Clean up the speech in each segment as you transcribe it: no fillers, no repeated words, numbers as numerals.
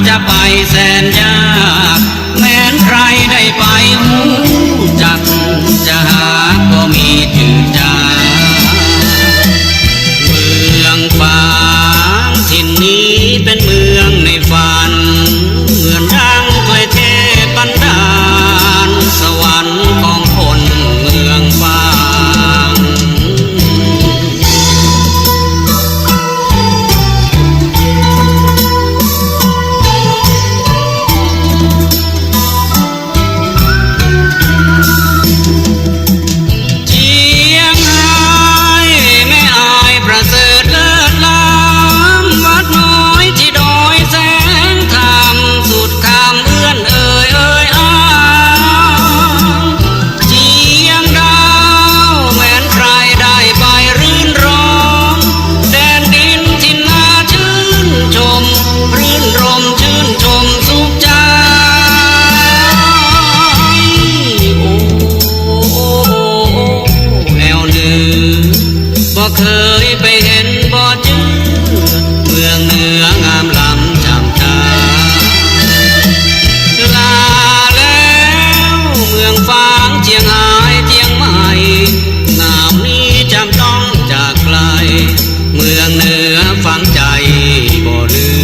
จะไปแสนยากแม้นใครได้ไปหูจักจะหาก็มีจืดจางเมืองฟางถิ่นนี้เป็นเมืองในฝันเหมือนดังถ้วยเทพบันดาลสวรรค์ของคนเมืองฟางเคยไปเห็นบ่อจืดเมืองเหนืองามล้ำจำตาลาแล้วเมืองฟางเจียงหายเจียงใหม่งามนี้จำต้องจากไกลเมืองเหนือฝังใจบ่ลืม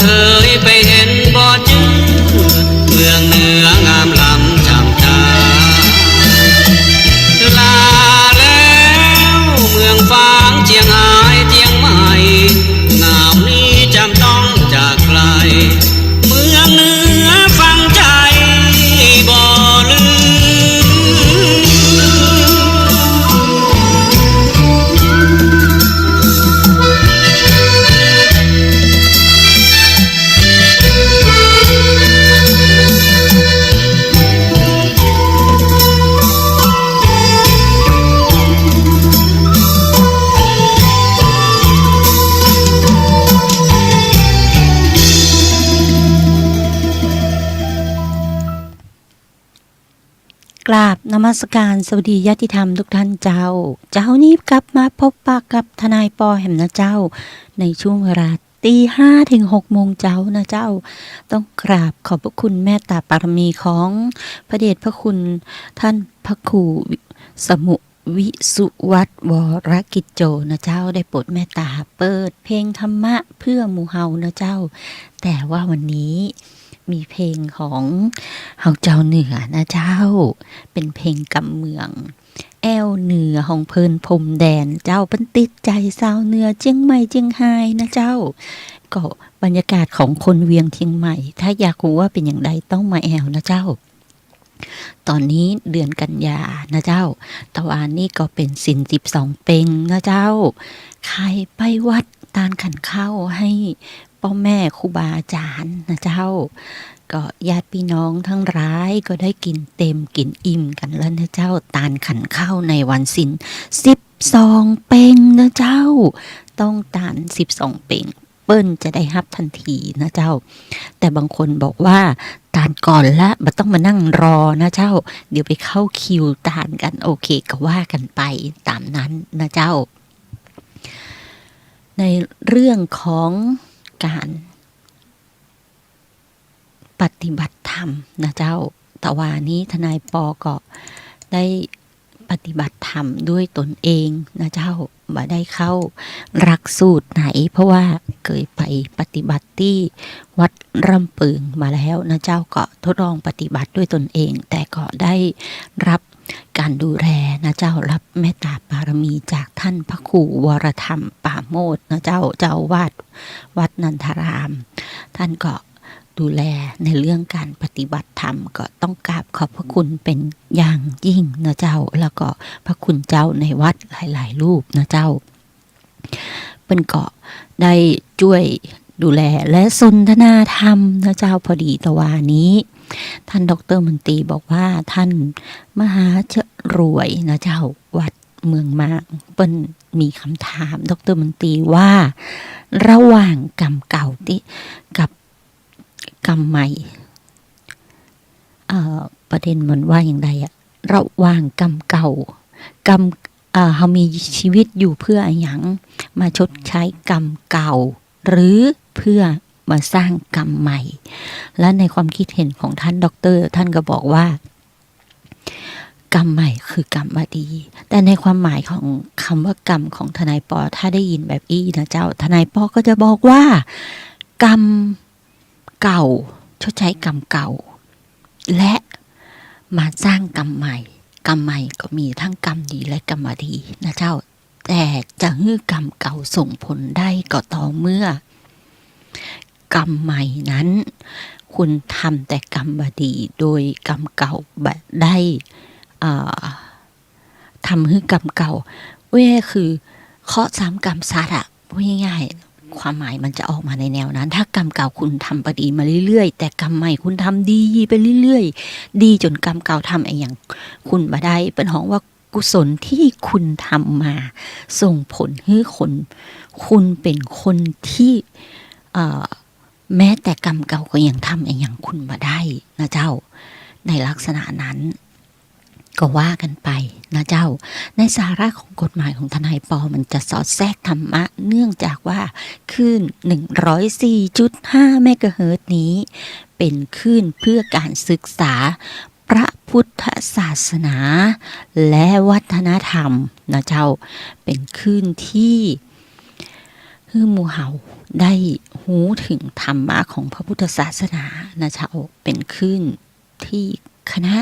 เคยไปเห็นบ่อจืดเมืองเหนืองามล้ำจำตาลาแล้วเมืองฟางเจียงหายเจียงใหม่งามนี้จำต้องจากไกลเมืองเหนือฟังใจบ่ลืมกราบนมัสการสวัสดีญาติธรรมทุกท่านเจ้านี้กลับมาพบปะกับทนายปอแห่มนะเจ้าในช่วงเวลาตี 5 ถึง 6 โมงเจ้านะเจ้าต้องกราบขอบพระคุณแม่ตาปารมีของพระเดชพระคุณท่านพระครูสมุวิสุวัตวรกิจโจนะเจ้าได้โปรดเมตตาเปิดเพลงธรรมะเพื่อหมู่เฮานะเจ้าแต่ว่าวันนี้มีเพลงของเฮาเจ้าเหนือนะเจ้าเป็นเพลงกำเมืองแอวเหนือของเพิ่นพรมแดนเจ้าเป็นติดใจสาวเหนือเจียงใหม่เจียงไฮ้นะเจ้าก็บรรยากาศของคนเวียงเชียงใหม่ถ้าอยากรู้ว่าเป็นอย่างไรต้องมาแอวนะเจ้าตอนนี้เดือนกันยานะเจ้าตะวันนี้ก็เป็นศีล12เพ็งนะเจ้าใครไปวัดตาลขันเข้าให้พ่อแม่ครูบาอาจารย์นะเจ้าก็ญาติพี่น้องทั้งร้ายก็ได้กินเต็มกินอิ่มกันแล้วนะเจ้าตาลขันเข้าในวันศีล12เพ็งนะเจ้าต้องตาล12เพ็งเปิ้ลจะได้รับทันทีนะเจ้าแต่บางคนบอกว่าตาลก่อนละไม่ต้องมานั่งรอนะเจ้าเดี๋ยวไปเข้าคิวตาลกันโอเคก็ว่ากันไปตามนั้นนะเจ้าในเรื่องของการปฏิบัติธรรมนะเจ้าตะวานี้ทนายปอก็ได้ ปฏิบัติธรรมด้วยตนเองนะเจ้าบ่ได้เข้าหลักสูตรไหนเพราะว่าเคยไปปฏิบัติที่วัดร่ำปึงมาแล้วนะเจ้าก็ทดลองปฏิบัติด้วยตนเองแต่ก็ได้รับการดูแลนะเจ้ารับเมตตาบารมีจากท่านพระครูวรธรรมป่าโมทนะเจ้าเจ้าวาดวัดนันทารามท่านก็ดูแลในเรื่องการปฏิบัติธรรมก็ต้องกราบขอบพระคุณเป็นอย่างยิ่งนะเจ้าแล้วก็พระคุณเจ้าในวัดหลายๆรูปนะเจ้าเป็นก็ได้ช่วยดูแลและสนทนาธรรมนะเจ้าพอดีตะวานี้ท่านดร.มนตรีบอกว่าท่านมหาเจรวยนะเจ้าวัดเมืองมากเปิ้นมีคำถามดร.มนตรีว่าระหว่างกรรมเก่าที่กับกรรมใหม่ประเด็นมันว่าอย่างไรอะระหว่างกรรมเก่ากรรมเขามีชีวิตอยู่เพื่ออย่างมาชดใช้กรรมเก่าหรือเพื่อมาสร้างกรรมใหม่และในความคิดเห็นของท่านด็อกเตอร์ท่านก็บอกว่ากรรมใหม่คือกรรมดีแต่ในความหมายของคำว่ากรรมของทนายปอถ้าได้ยินแบบอี้นะเจ้าทนายปอก็จะบอกว่ากรรมเก่าชดใช้กรรมเก่าและมาสร้างกรรมใหม่กรรมใหม่ก็มีทั้งกรรมดีและกรรมดีนะเจ้าแต่จะให้กรรมเก่าส่งผลได้ก็ต่อเมื่อกรรมใหม่นั้นคุณทำแต่กรรมดีโดยกรรมเก่าแบบได้ทำให้กรรมเก่าคือเคราะห์ซ้ำกรรมซัดอะพูดง่ายๆความหมายมันจะออกมาในแนวนั้นถ้ากรรมเก่าคุณทำบดีมาเรื่อยๆแต่กรรมใหม่คุณทำดีไปเรื่อยๆดีจนกรรมเก่าทำไอ้อย่างคุณมาได้เป็นห้องว่ากุศลที่คุณทำมาส่งผลให้คุณเป็นคนที่แม้แต่กรรมเก่าก็ยังทำไอ้อย่างคุณมาได้นะเจ้าในลักษณะนั้นก็ว่ากันไปนะเจ้าในสาระของกฎหมายของทนายปอมันจะสอดแทรกธรรมะเนื่องจากว่าคลื่น 104.5 เมกะเฮิรตซ์นี้เป็นคลื่นเพื่อการศึกษาพระพุทธศาสนาและวัฒนธรรมนะเจ้าเป็นคลื่นที่หมู่เฮาได้หูถึงธรรมะของพระพุทธศาสนานะเจ้าเป็นคลื่นที่คณะ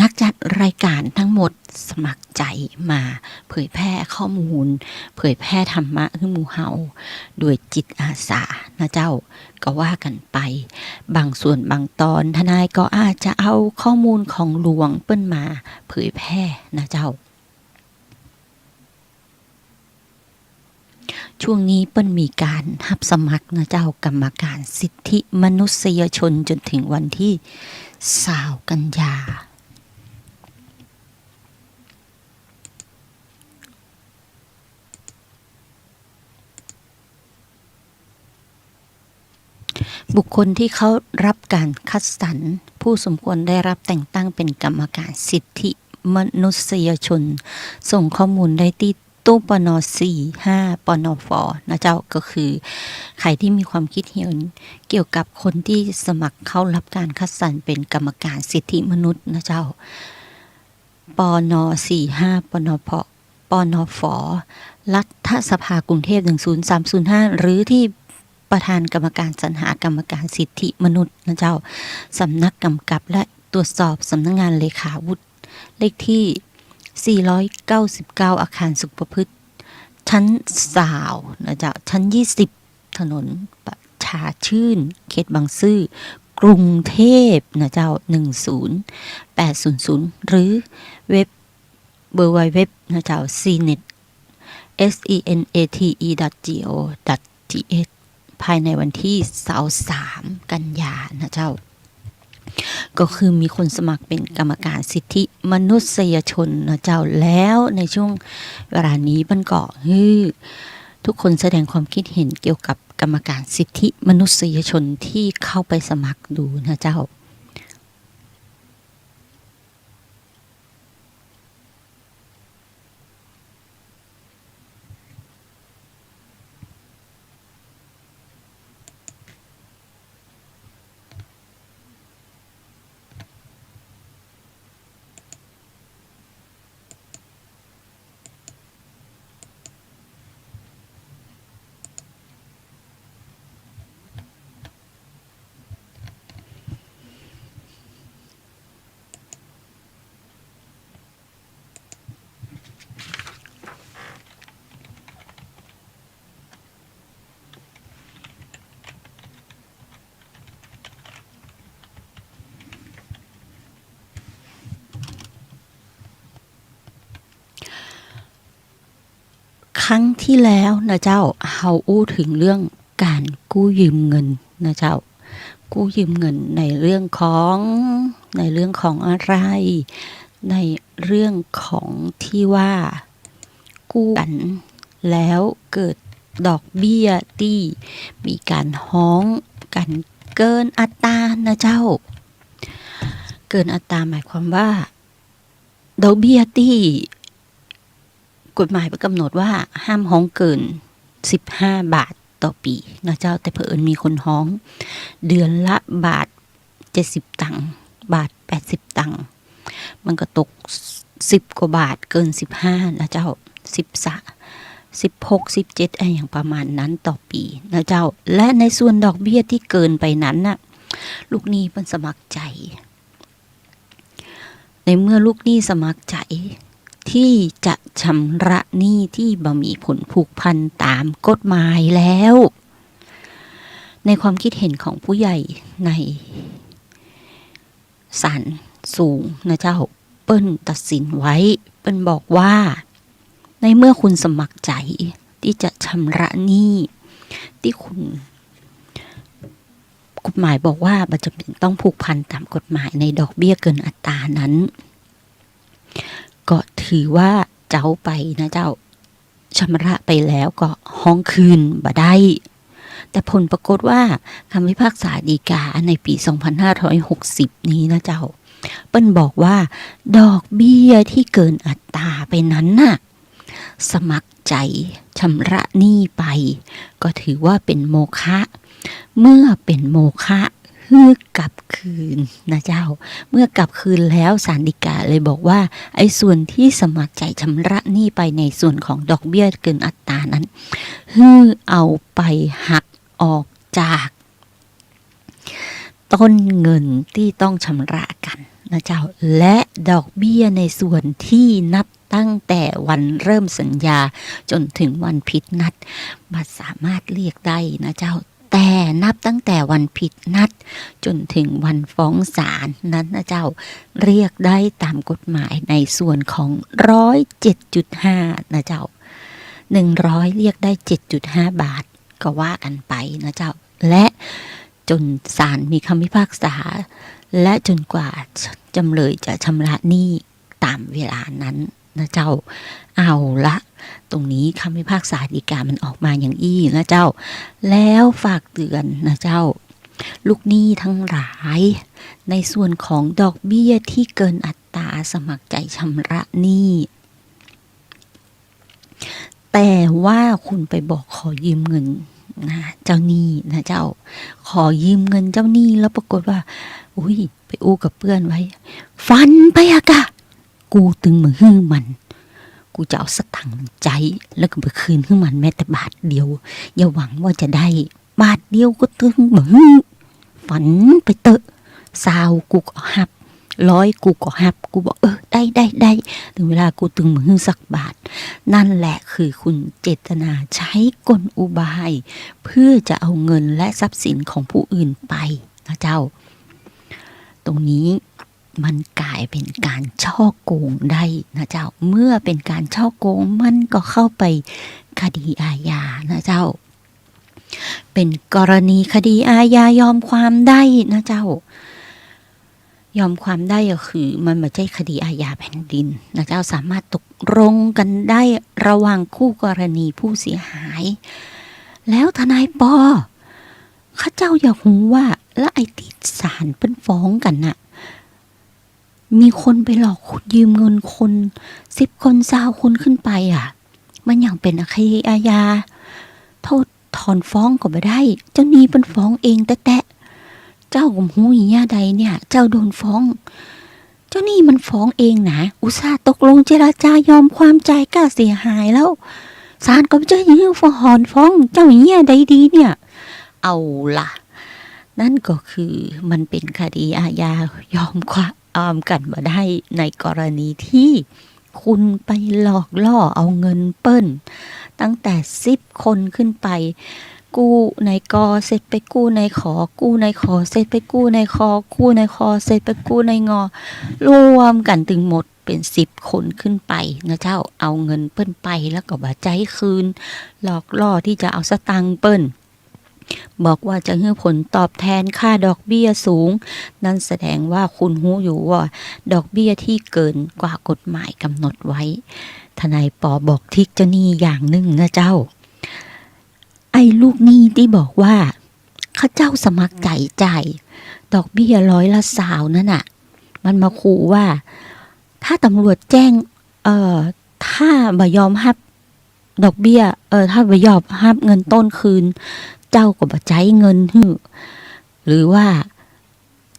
นักจัดรายการทั้งหมดสมัครใจมาเผยแพร่ข้อมูลเผยแพร่ธรรมะให้หมู่เฮาโดยจิตอาสานะเจ้าก็ว่ากันไปบางส่วนบางตอนทนายก็อาจจะเอาข้อมูลของหลวงเปิ้นมาเผยแพร่นะเจ้าช่วงนี้เปิ้นมีการรับสมัครนะเจ้ากรรมการสิทธิมนุษยชนจนถึงวันที่20 กันยาบุคคลที่เขารับการคัดสรรผู้สมควรได้รับแต่งตั้งเป็นกรรมการสิทธิมนุษยชนส่งข้อมูลได้ที่ตู้ปน45ปนฟนะเจ้าก็คือใครที่มีความคิดเห็นเกี่ยวกับคนที่สมัครเข้ารับการคัดสรรเป็นกรรมการสิทธิมนุษย์นะเจ้าปน45ปนฟรัฐสภากรุงเทพ10305หรือที่ประธานกรรมการสรรหากรรมการสิทธิมนุษย์นะเจ้าสำนักกำกับและตรวจสอบสำนักงานเลขาวุฒิเลขที่499อาคารสุขประพฤติชั้น3นะเจ้าชั้น20ถนนประชาชื่นเขตบางซื่อกรุงเทพนะเจ้า10800หรือเว็บเบอร์ไวเว็บนะเจ้า cnet senate.go.th ภายในวันที่23 กันยานะเจ้าก็คือมีคนสมัครเป็นกรรมการสิทธิมนุษยชนนะเจ้าแล้วในช่วงเวลานี้มันก็ทุกคนแสดงความคิดเห็นเกี่ยวกับกรรมการสิทธิมนุษยชนที่เข้าไปสมัครดูนะเจ้า รั้งที่แล้วนะเจ้าเฮาอู้ถึงเรื่องการกู้ยืมเงินนะเจ้ากู้ยืมเงินในเรื่องของอะไรในเรื่องของที่ว่ากู้กันแล้วเกิดดอกเบี้ยที่มีการฮ้องกันเกินอัตรานะเจ้าเกินอัตราหมายความว่าดอกเบี้ยที่กฎหมายกำหนดว่าห้ามฮ้องเกิน15 บาทต่อปีนะเจ้าแต่เผอิญมีคนฮ้องเดือนละบาท70 ตังค์บาท80 ตังค์มันก็ตก10 กว่าบาทเกิน15นะเจ้า16 17อะไรอย่างประมาณนั้นต่อปีนะเจ้าและในส่วนดอกเบี้ยที่เกินไปนั้นน่ะลูกหนี้เพิ่นสมัครใจในเมื่อลูกหนี้สมัครใจที่จะชำระหนี้ที่บ่มีผลผูกพันตามกฎหมายแล้วในความคิดเห็นของผู้ใหญ่ในศาลสูงนะเจ้าเปิ้นตัดสินไว้เปิ้นบอกว่าในเมื่อคุณสมัครใจที่จะชำระหนี้ที่คุณกฎหมายบอกว่ามันจะเป็นต้องผูกพันตามกฎหมายในดอกเบี้ยเกินอัตรานั้นก็ถือว่าเจ้าไปนะเจ้าชำระไปแล้วก็ห้องคืนบ่ได้แต่ผลปรากฏว่าคำพิพากษาฎีกาในปี 2560 นี้นะเจ้าเปิ้นบอกว่าดอกเบี้ยที่เกินอัตราไปนั้นน่ะสมัครใจชำระหนี้ไปก็ถือว่าเป็นโมฆะเมื่อเป็นโมฆะคือกลับคืนนะเจ้าเมื่อกลับคืนแล้วศาลฎีกาเลยบอกว่าไอ้ส่วนที่สมัครใจชำระหนี้ไปในส่วนของดอกเบี้ยเกินอัตรานั้นเอาไปหักออกจากต้นเงินที่ต้องชำระกันนะเจ้าและดอกเบี้ยในส่วนที่นับตั้งแต่วันเริ่มสัญญาจนถึงวันผิดนัดบัดสามารถเรียกได้นะเจ้าแต่นับตั้งแต่วันผิดนัดจนถึงวันฟ้องศาลนั้นนะเจ้าเรียกได้ตามกฎหมายในส่วนของ107.5นะเจ้า100เรียกได้ 7.5 บาทก็ว่ากันไปนะเจ้าและจนศาลมีคำพิพากษาและจนกว่าจำเลยจะชำระหนี้ตามเวลานั้นนะเจ้าเอาละตรงนี้คำพิพากษาฎีกามันออกมาอย่างอี้นะเจ้าแล้วฝากเตือนนะเจ้าลูกหนี้ทั้งหลายในส่วนของดอกเบี้ยที่เกินอัตราสมัครใจชำระหนี้แต่ว่าคุณไปบอกขอยืมเงินนะเจ้าหนี้นะเจ้าขอยืมเงินเจ้าหนี้แล้วปรากฏว่าอุ้ยไปอู้กับเพื่อนไว้ฟันไปอะกะกูตึงมือหื้อมันกูจะเอาสตังค์ใจแล้วก็ไปคืนให้มันแม้แต่บาทเดียวอย่าหวังว่าจะได้บาทเดียวก็ตึงมือฝันไปเตอะ20กูก็หับ100กูก็หับกูบอกได้ถึงเวลากูตึงมือสักบาทนั่นแหละคือคุณเจตนาใช้กลอุบายเพื่อจะเอาเงินและทรัพย์สินของผู้อื่นไปนะเจ้าตรงนี้มันกลายเป็นการฉ้อโกงได้นะเจ้าเมื่อเป็นการฉ้อโกงมันก็เข้าไปคดีอาญานะเจ้าเป็นกรณีคดีอาญายอมความได้นะเจ้ายอมความได้ก็คือมันไม่ใช่คดีอาญาแผ่นดินนะเจ้าสามารถตกลงกันได้ระหว่างคู่กรณีผู้เสียหายแล้วทนายปอข้าเจ้าอยากรู้ว่าแล้วไอ้ที่ศาลเป็นฟ้องกันน่ะมีคนไปหลอกยืมเงินคน10 คน20 คนขึ้นไปอ่ะมันอย่างเป็นคดีอาญาโทษถอนฟ้องก็ไม่ได้เจ้านี้เป็นฟ้องเองแต่เจ้ากับหูอย่างใดเนี่ยเจ้าโดนฟ้องเจ้านี่มันฟ้องเองนะอุตส่าห์ตกลงเจรจายอมความใจกล้าเสียหายแล้วศาลก็จะยื้อฟ้องเจ้าอย่างใดดีเนี่ยเอาล่ะนั่นก็คือมันเป็นคดีอาญายอมความกันมาได้ในกรณีที่คุณไปหลอกล่อเอาเงินเปิ้ลตั้งแต่10 คนขึ้นไป กู้ในกอเสร็จไปกู้ในขอกู้ในขอเสร็จไปกู้ในคอกู้ในคอเสร็จไปกู้ในงอรวมกันถึงหมดเป็น10 คนขึ้นไปนะเจ้าเอาเงินเปิ้นไปแล้วก็บ่ใจคืนหลอกล่อที่จะเอาสตังค์เปิ้นบอกว่าจะให้ผลตอบแทนค่าดอกเบี้ยสูงนั่นแสดงว่าคุณรู้อยู่ว่าดอกเบี้ยที่เกินกว่ากฎหมายกำหนดไว้ทนายปอบอกทิกเจ้าหนี้อย่างหนึ่งนะเจ้าไอ้ลูกหนี้ที่บอกว่าข้าเจ้าสมัครใจจ่ายดอกเบี้ย20%นั่นน่ะมันมาขู่ว่าถ้าตำรวจแจ้งถ้าบ่ยอมรับดอกเบี้ยถ้าบ่ยอมรับเงินต้นคืนเจ้าก็บ่จ่ายเงินหรือว่า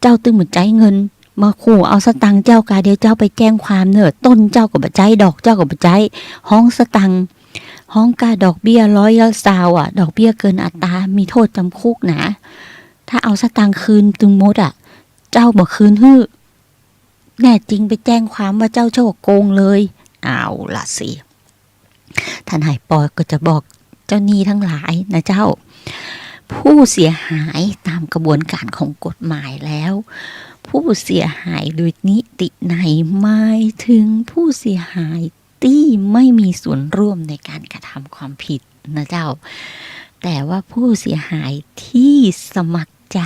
เจ้าตึงบ่จ่ายเงินมาขู่เอาสตังค์เจ้ากาเดี๋ยวเจ้าไปแจ้งความเนอะต้นเจ้าก็บ่จ่ายดอกเจ้าก็บ่จ่ายห้องสตังค์ห้องกาดอกเบี้ย20%อ่ะดอกเบี้ยเกินอัตรามีโทษจำคุกนะถ้าเอาสตังค์คืนตึงหมดอ่ะเจ้าบ่คืนแน่จริงไปแจ้งความว่าเจ้าโชคโกงเลยเอาล่ะสิทนายปอก็จะบอกเจ้าหนี้ทั้งหลายนะเจ้าผู้เสียหายตามกระบวนการของกฎหมายแล้วผู้เสียหายโดยนิติไหนหมายถึงผู้เสียหายที่ไม่มีส่วนร่วมในการกระทำความผิดนะเจ้าแต่ว่าผู้เสียหายที่สมัครใจ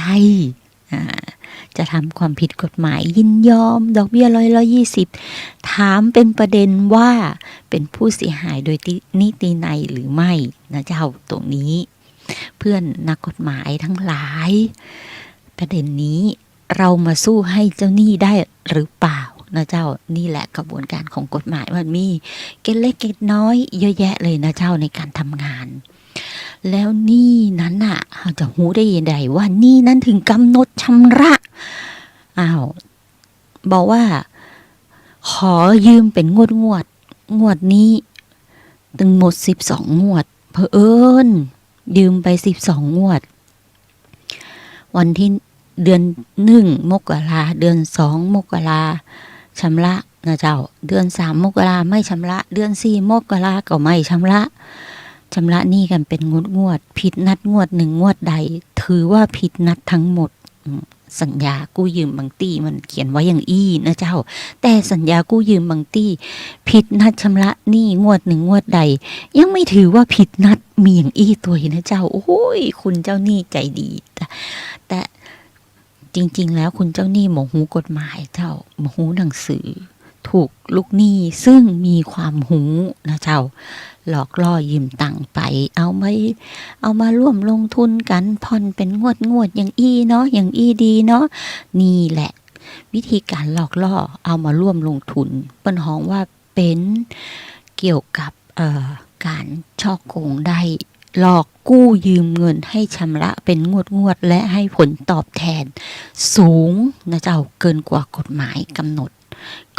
จะทำความผิดกฎหมายยินยอมดอกเบี้ย120ถามเป็นประเด็นว่าเป็นผู้เสียหายโดยนิตินัยหรือไม่นะเจ้าตรงนี้เพื่อนนักกฎหมายทั้งหลายประเด็นนี้เรามาสู้ให้เจ้าหนี้ได้หรือเปล่านะเจ้านี่แหละกระบวนการของกฎหมายมันมีเกล็ดเล็กเกล็ดน้อยเยอะแยะเลยนะเจ้าในการทำงานแล้วหนี้นั้นน่ะเราจะรู้ได้ยังไงว่าหนี้นั้นถึงกำหนดชำระบอกว่าขอยืมเป็นงวดนี้ถึงหมด12 งวดเผอิญยืมไป12 งวดวันที่เดือน1 มกราเดือน2 มกราชำระนะเจ้าเดือน3 มกราไม่ชำระเดือน4 มกราก็ไม่ชำระหนี้กันเป็นงวดผิดนัดงวด1 งวดใดถือว่าผิดนัดทั้งหมดสัญญากู้ยืมบางตี้มันเขียนไว้อย่างอี้นะเจ้าแต่สัญญากู้ยืมบางตี้ผิดนัดชำระหนี้งวด1 งวดใดยังไม่ถือว่าผิดนัดมีอย่างอี้ตัวนะเจ้าโอ้ยคุณเจ้าหนี้ใจดีแต่จริงๆแล้วคุณเจ้าหนี้หมหูกฎหมายเจ้าหมหูหนังสือถูกลูกหนี้ซึ่งมีความหูนะเจ้าหลอกล่อยืมตังไปเอามาร่วมลงทุนกันผ่อนเป็นงวดอย่างอี้เนาะอย่างอี้ดีเนาะนี่แหละวิธีการหลอกล่อเอามาร่วมลงทุนเปิ้นฮ้องว่าเป็นเกี่ยวกับการฉ้อโกงได้หลอกกู้ยืมเงินให้ชำระเป็นงวดและให้ผลตอบแทนสูงนะเจ้าเกินกว่ากฎหมายกำหนด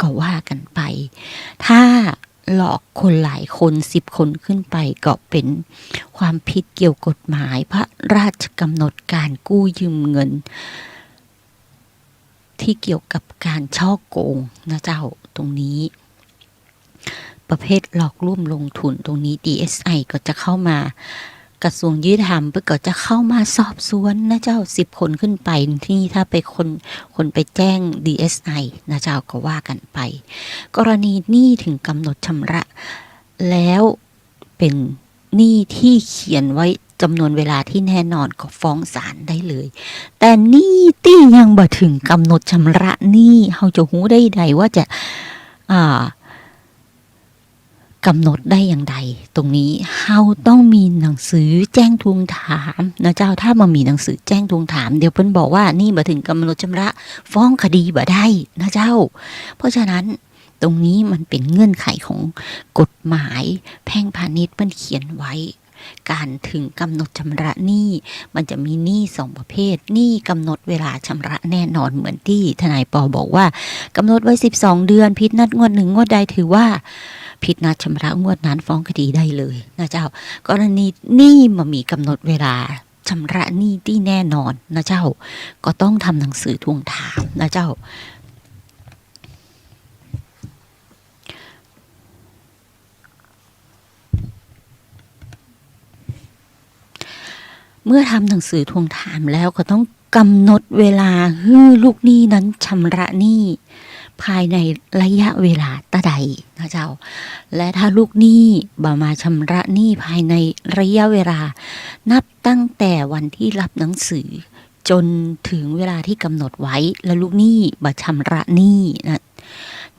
ก็ว่ากันไปถ้าหลอกคนหลายคน10 คนขึ้นไปก็เป็นความผิดเกี่ยวกฎหมายพระราชกำหนดการกู้ยืมเงินที่เกี่ยวกับการฉ้อโกงนะเจ้าตรงนี้ประเภทหลอกร่วมลงทุนตรงนี้ DSI ก็จะเข้ามากระทรวงยุติธรรมก็จะเข้ามาสอบสวนนะเจ้า10 คนขึ้นไปที่ถ้าไปคนไปแจ้ง DSI นะเจ้าก็ว่ากันไปกรณีหนี้ถึงกำหนดชำระแล้วเป็นหนี้ที่เขียนไว้จำนวนเวลาที่แน่นอนก็ฟ้องศาลได้เลยแต่หนี้ที่ยังบ่ถึงกำหนดชำระหนี้เราจะรู้ได้ใดว่าจะกำหนดได้อย่างใดตรงนี้เราต้องมีหนังสือแจ้งทวงถามนะเจ้าถ้ามามีหนังสือแจ้งทวงถามเดี๋ยวเพิ่นบอกว่านี่บ่ถึงกำหนดชำระฟ้องคดีบ่ได้นะเจ้าเพราะฉะนั้นตรงนี้มันเป็นเงื่อนไขของกฎหมายแพ่งพาณิชย์เพิ่นเขียนไว้การถึงกำหนดชำระหนี้มันจะมีหนี้2 ประเภทหนี้กำหนดเวลาชำระแน่นอนเหมือนที่ทนายปอบอกว่ากำหนดไว้12 เดือนผิดนัดงวด1 งวดใดถือว่าผิดนัดชำระงวดนั้นฟ้องคดีได้เลยนะเจ้ากรณีหนี้มันมีกำหนดเวลาชำระหนี้ที่แน่นอนนะเจ้าก็ต้องทำหนังสือทวงถามนะเจ้า เมื่อทำหนังสือทวงถามแล้วก็ต้องกำหนดเวลาให้ลูกหนี้นั้นชำระหนี้ภายในระยะเวลาตะใดนะเจ้าและถ้าลูกหนี้บ่มาชำระหนี้ภายในระยะเวลานับตั้งแต่วันที่รับหนังสือจนถึงเวลาที่กำหนดไว้และลูกหนี้บ่ชำระหนี้นะ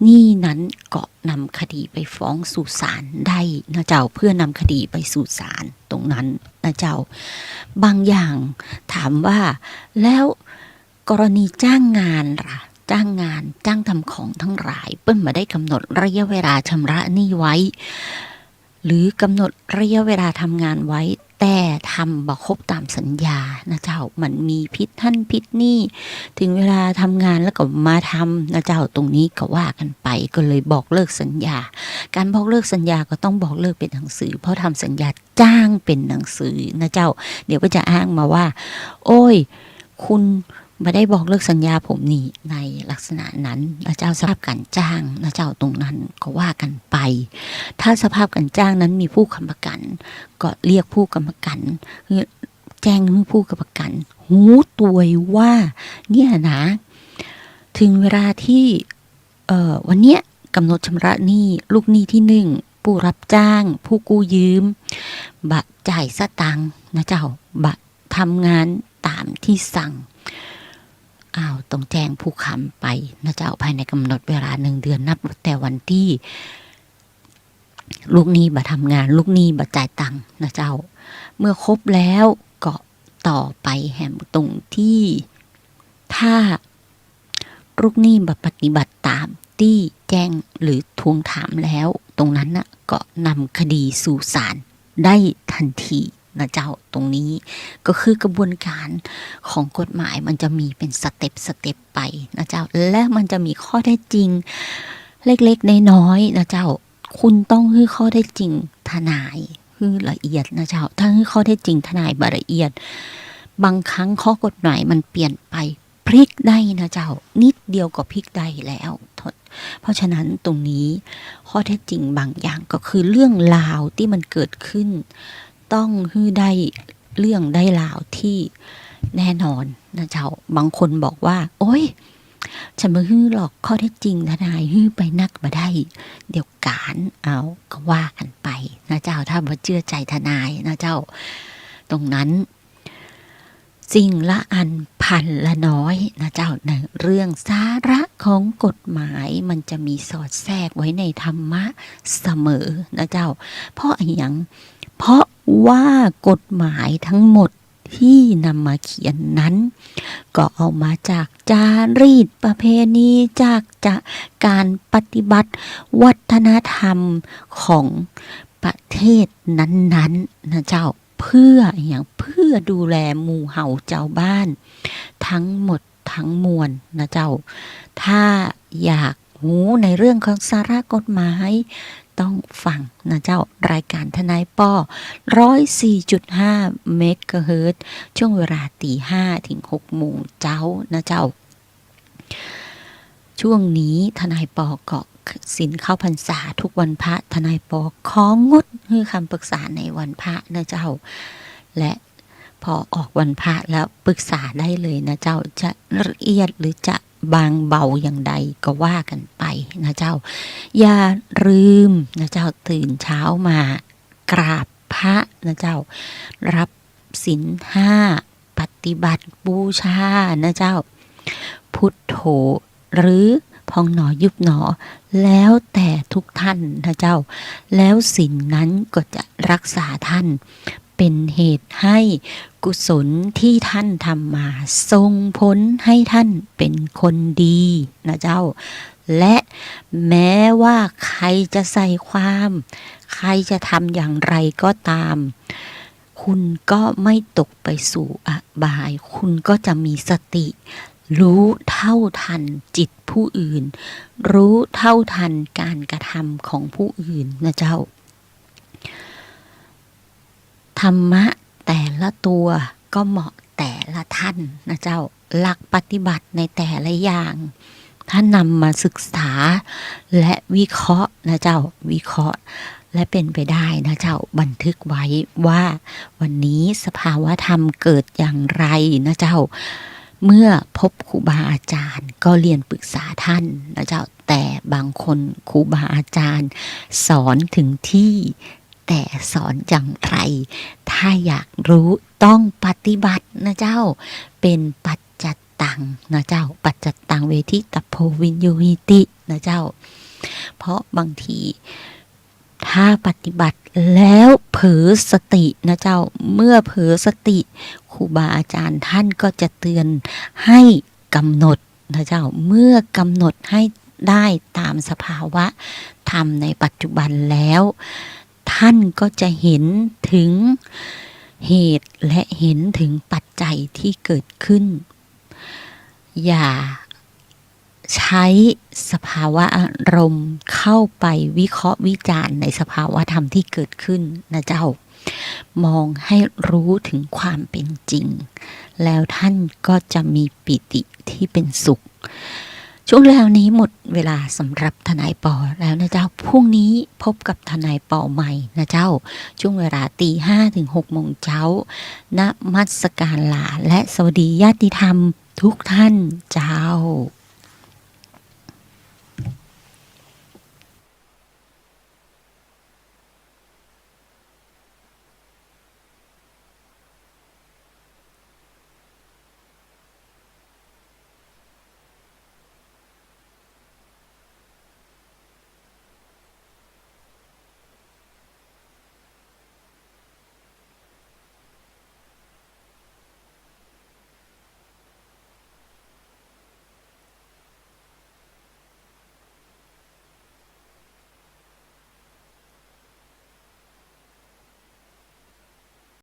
หนี้นั้นก็นำคดีไปฟ้องสู่ศาลได้นะเจ้าเพื่อนำคดีไปสู่ศาลตรงนั้นนะเจ้าบางอย่างถามว่าแล้วกรณีจ้างงานล่ะจ้างทำของทั้งหลายเปิ้ลมาได้กำหนดระยะเวลาชำระหนี้ไว้หรือกำหนดระยะเวลาทำงานไว้แต่ทำบ่ครบตามสัญญานะเจ้ามันมีพิษท่านพิษนี่ถึงเวลาทำงานแล้วก็มาทำนะเจ้าตรงนี้ก็ว่ากันไปก็เลยบอกเลิกสัญญาการบอกเลิกสัญญาก็ต้องบอกเลิกเป็นหนังสือเพราะทำสัญญาจ้างเป็นหนังสือนะเจ้าเดี๋ยวก็จะอ้างมาว่าโอ้ยคุณไม่ได้บอกเลิกสัญญาผมนี่ในลักษณะนั้นนะเจ้าสภาพการจ้างนะเจ้าตรงนั้นก็ว่ากันไปถ้าสภาพการจ้างนั้นมีผู้ค้ำประกันก็เรียกผู้ค้ำประกันแจ้งผู้ค้ำประกันหูตัวว่าเนี่ยนะถึงเวลาที่วันเนี้ยกำหนดชำระหนี้ลูกหนี้ที่หนึ่งผู้รับจ้างผู้กู้ยืมบะจ่ายสตังค์นะเจ้าบะทำงานตามที่สั่งต้องแจ้งผู้ค้ำไปนะเจ้าภายในกำหนดเวลา1 เดือนนับแต่วันที่ลูกหนี้บ่ทำงานลูกหนี้บ่จ่ายตังค์นะเจ้าเมื่อครบแล้วก็ต่อไปแหมตรงที่ถ้าลูกหนี้บ่ปฏิบัติตามที่แจ้งหรือทวงถามแล้วตรงนั้นน่ะก็นำคดีสู่ศาลได้ทันทีนะเจ้าตรงนี้ก็คือกระบวนการของกฎหมายมันจะมีเป็นสเต็ปไปนะเจ้าและมันจะมีข้อเท็จจริงเล็กๆน้อยๆนะเจ้าคุณต้องให้ข้อเท็จจริงทนายให้ละเอียดนะเจ้าถ้าให้ข้อเท็จจริงทนายละเอียดบางครั้งข้อกฎหมายมันเปลี่ยนไปพลิกได้นะเจ้านิดเดียวก็พลิกได้แล้วเพราะฉะนั้นตรงนี้ข้อเท็จจริงบางอย่างก็คือเรื่องราวที่มันเกิดขึ้นต้องให้ได้เรื่องได้ราวที่แน่นอนนะเจ้าบางคนบอกว่าโอ๊ยฉันไม่ฮื้อหรอกข้อเท็จจริงทนายฮื้อไปนักมาได้เดี๋ยวการเอาก็ว่ากันไปนะเจ้าถ้าบ่เชื่อใจทนายนะเจ้าตรงนั้นสิ่งละอันพันละน้อยนะเจ้าในเรื่องสาระของกฎหมายมันจะมีสอดแทรกไว้ในธรรมะเสมอนะเจ้าเพราะอย่างเพราะว่ากฎหมายทั้งหมดที่นำมาเขียนนั้นก็เอามาจากจารีตประเพณีจากการปฏิบัติวัฒนธรรมของประเทศนั้นๆนะเจ้าเพื่อดูแลหมู่เห่าเจ้าบ้านทั้งหมดทั้งมวลนะเจ้าถ้าอยากหูในเรื่องของสาระกฎหมายต้องฟังนะเจ้ารายการทนายป้อ104.5 เมกะเฮิรตซ์ช่วงเวลา 5:00 ถึง 6 โมงเจ้านะเจ้าช่วงนี้ทนายปอก็ศีลเข้าพรรษาทุกวันพระทนายปอของดให้คำปรึกษาในวันพระนะเจ้าและพอออกวันพระแล้วปรึกษาได้เลยนะเจ้าจะละเอียดหรือจะบางเบาอย่างใดก็ว่ากันไปนะเจ้าอย่าลืมนะเจ้าตื่นเช้ามากราบพระนะเจ้ารับศีล 5ปฏิบัติบูชานะเจ้าพุทโธหรือพองหนอยุบหนอแล้วแต่ทุกท่านนะเจ้าแล้วศีลนั้นก็จะรักษาท่านเป็นเหตุให้กุศลที่ท่านทำมาส่งผลให้ท่านเป็นคนดีนะเจ้าและแม้ว่าใครจะใส่ความใครจะทำอย่างไรก็ตามคุณก็ไม่ตกไปสู่อบายคุณก็จะมีสติรู้เท่าทันจิตผู้อื่นรู้เท่าทันการกระทำของผู้อื่นนะเจ้าธรรมะแต่ละตัวก็เหมาะแต่ละท่านนะเจ้าหลักปฏิบัติในแต่ละอย่างท่านนำมาศึกษาและวิเคราะห์นะเจ้าวิเคราะห์ และเป็นไปได้นะเจ้าบันทึกไว้ว่าวันนี้สภาวะธรรมเกิดอย่างไรนะเจ้าเมื่อพบครูบาอาจารย์ก็เรียนปรึกษาท่านนะเจ้าแต่บางคนครูบาอาจารย์สอนถึงที่แต่สอนอย่างไรถ้าอยากรู้ต้องปฏิบัตินะเจ้าเป็นปัจจัตตังนะเจ้าปัจจัตตังเวทิตโพวินโยหิตินะเจ้าเพราะบางทีถ้าปฏิบัติแล้วเผลอสตินะเจ้าเมื่อเผลอสติครูบาอาจารย์ท่านก็จะเตือนให้กำหนดนะเจ้าเมื่อกำหนดให้ได้ตามสภาวะธรรมในปัจจุบันแล้วท่านก็จะเห็นถึงเหตุและเห็นถึงปัจจัยที่เกิดขึ้นอย่าใช้สภาวะอารมณ์เข้าไปวิเคราะห์วิจารณ์ในสภาวะธรรมที่เกิดขึ้นนะเจ้ามองให้รู้ถึงความเป็นจริงแล้วท่านก็จะมีปิติที่เป็นสุขช่วงแล้วนี้หมดเวลาสำหรับทนายปอแล้วนะเจ้าพรุ่งนี้พบกับทนายปอใหม่นะเจ้าช่วงเวลาตี 5 ถึง 6 โมงเช้าณมัสการลาและสวัสดีญาติธรรมทุกท่านเจ้า